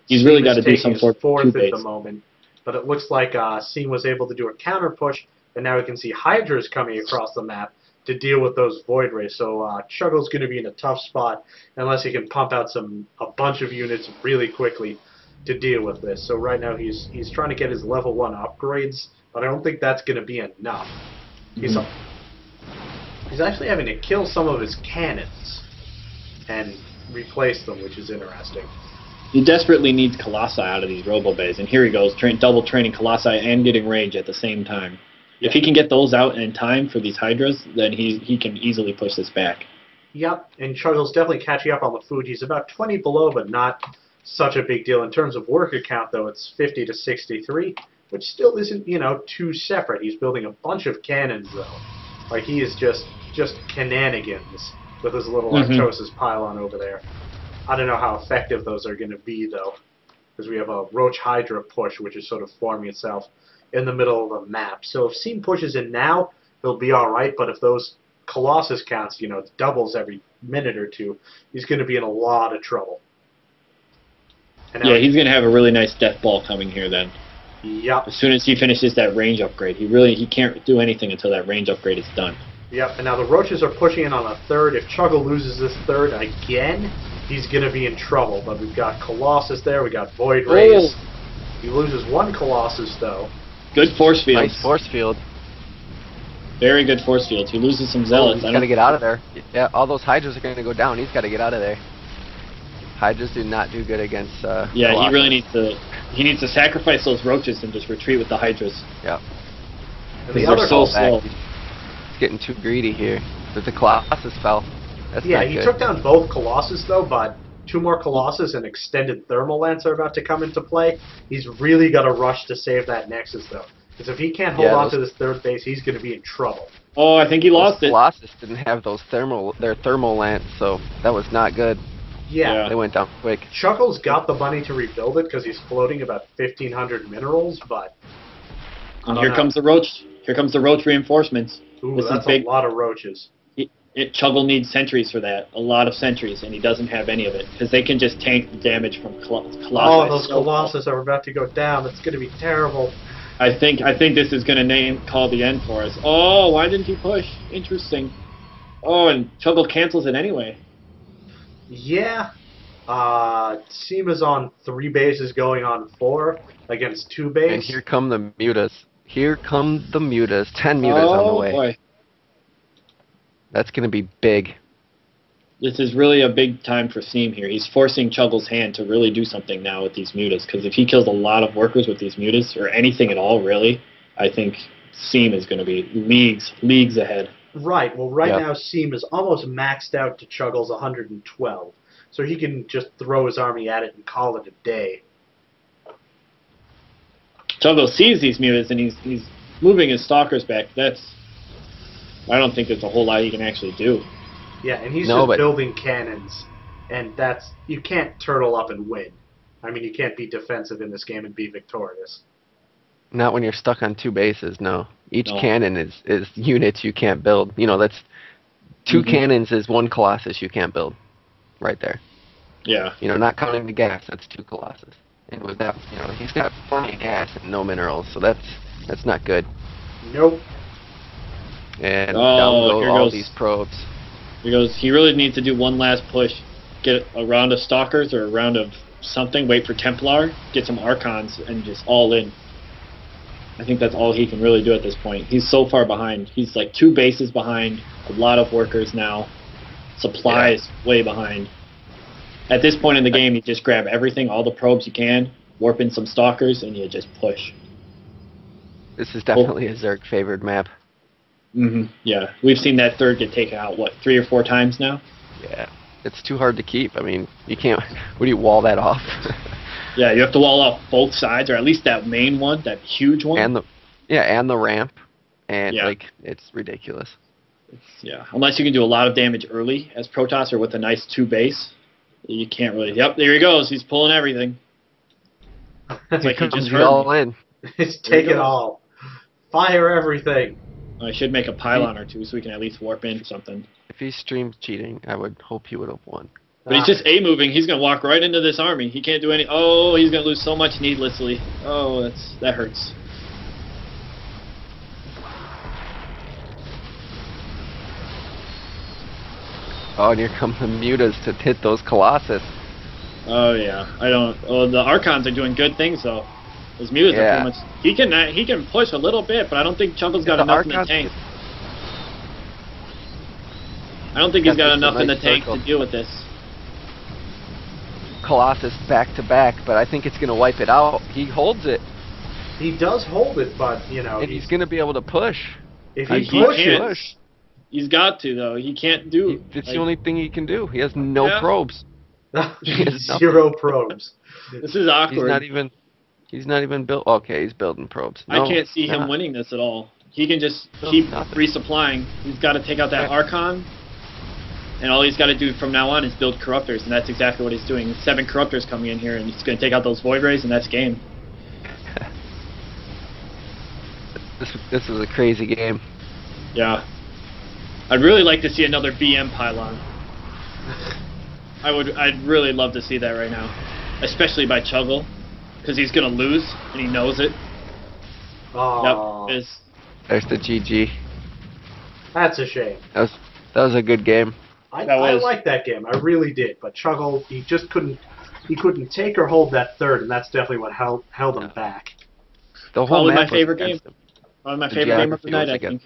He's really got to do some sort of fourth two-base. at the moment, but it looks like Seam was able to do a counter push, and now we can see Hydras coming across the map to deal with those Void Rays. So Chuggle's going to be in a tough spot unless he can pump out a bunch of units really quickly to deal with this. So right now he's trying to get his level 1 upgrades, but I don't think that's going to be enough. He's actually having to kill some of his cannons and replace them, which is interesting. He desperately needs Colossi out of these Robo-Bays, and here he goes, double training Colossi and getting range at the same time. If he can get those out in time for these Hydras, then he can easily push this back. Yep, and Chuggle's definitely catching up on the food. He's about 20 below, but not such a big deal. In terms of worker count, though, it's 50 to 63, which still isn't, too separate. He's building a bunch of cannons, though. Like, he is just shenanigans with his little Arctosis pylon over there. I don't know how effective those are going to be, though, because we have a Roach Hydra push, which is sort of forming itself in the middle of the map. So if Seam pushes in now, he'll be all right, but if those Colossus counts, doubles every minute or two, he's going to be in a lot of trouble. Yeah, he's going to have a really nice death ball coming here then. Yep. As soon as he finishes that range upgrade, he can't do anything until that range upgrade is done. Yep, and now the Roaches are pushing in on a third. If Chuggle loses this third again, he's going to be in trouble. But we've got Colossus there, we got Void Rays. He loses one Colossus, though. Good force field. Nice force field. Very good force field. He loses some Zealots. He's got to get out of there. Yeah, all those Hydras are going to go down. He's got to get out of there. Hydras do not do good against yeah, Colossus. he really needs to sacrifice those Roaches and just retreat with the Hydras. Yeah. And the other so slow. He's getting too greedy here. But the Colossus fell. That's yeah, not he good. took down both Colossus, though, but 2 more Colossus and extended Thermal Lance are about to come into play. He's really got to rush to save that Nexus, though. Because if he can't hold on to this third base, he's going to be in trouble. Oh, I think he lost it. Colossus didn't have their Thermal Lance, so that was not good. Yeah. They went down quick. Chuckle's got the money to rebuild it because he's floating about 1,500 minerals, but... And here comes the Roach. Here comes the Roach reinforcements. Ooh, this that's is big. A lot of Roaches. Chuggle needs sentries for that. A lot of sentries, and he doesn't have any of it. Because they can just tank the damage from Colossus. Oh, those Colossus are about to go down. It's going to be terrible. I think this is going to call the end for us. Oh, why didn't he push? Interesting. Oh, and Chuggle cancels it anyway. Yeah. Seam is on 3 bases going on 4 against 2 bases. And here come the Mutas. Here come the Mutas. 10 Mutas on the way. Boy. That's going to be big. This is really a big time for Seam here. He's forcing Chuggle's hand to really do something now with these Mutas, because if he kills a lot of workers with these Mutas, or anything at all, really, I think Seam is going to be leagues ahead. Right. Well, now Seam is almost maxed out to Chuggle's 112, so he can just throw his army at it and call it a day. Chuggle sees these Mutas, and he's moving his Stalkers back. I don't think there's a whole lot he can actually do. Yeah, and he's just building cannons, and you can't turtle up and win. I mean, you can't be defensive in this game and be victorious. Not when you're stuck on 2 bases, no. Each cannon is units you can't build. That's 2 cannons is 1 Colossus you can't build. Right there. Yeah. Not counting the gas, that's 2 Colossus. And with that, he's got plenty of gas and no minerals, so that's not good. Nope. And down go all these probes. He really needs to do one last push. Get a round of Stalkers or a round of something, wait for Templar, get some Archons, and just all in. I think that's all he can really do at this point. He's so far behind. He's like 2 bases behind, a lot of workers now. Supplies way behind. At this point in the game, you just grab everything, all the probes you can, warp in some Stalkers, and you just push. This is definitely a Zerg favored map. Yeah, we've seen that third get taken out, 3 or 4 times now? Yeah, it's too hard to keep. I mean, you can't... What do you wall that off? Yeah, you have to wall off both sides, or at least that main one, that huge one. And the ramp. And, it's ridiculous. Unless you can do a lot of damage early as Protoss or with a nice 2 base, you can't really... Yep, there he goes. He's pulling everything. It's like he just heard all in. It's take it all. Fire everything. I should make a pylon or 2 so we can at least warp in something. If he streamed cheating, I would hope he would have won. But he's just A moving. He's gonna walk right into this army. He can't do any. Oh, he's gonna lose so much needlessly. Oh, that hurts. Oh, and here come the mutas to hit those Colossus. Oh yeah, I don't. Oh, the Archons are doing good things though. Those mutas are pretty much. He can push a little bit, but I don't think Chuggle's got enough in the tank. I don't think he's got enough in the tank to deal with this. Colossus back to back, but I think it's gonna wipe it out. He holds it. He does hold it, but you know. And he's gonna be able to push. If he pushes. Push. He's got to though. He can't do. It's the only thing he can do. He has no probes. Zero probes. This is awkward. He's not even built. Okay, he's building probes. No, I can't see him winning this at all. He can just keep resupplying. He's got to take out that Archon, and all he's got to do from now on is build Corruptors, and that's exactly what he's doing. 7 Corruptors coming in here, and he's going to take out those Void Rays, and that's game. This is a crazy game. Yeah. I'd really like to see another BM pylon. I'd really love to see that right now, especially by Chuggle, because he's gonna lose and he knows it. Oh. Yep. There's the GG. That's a shame. That was a good game. I like that game. I really did. But Chuggle, he just couldn't. He couldn't take or hold that third, and that's definitely what held him back. The whole Probably map my favorite was game. against him. Probably my favorite game of the night, I think.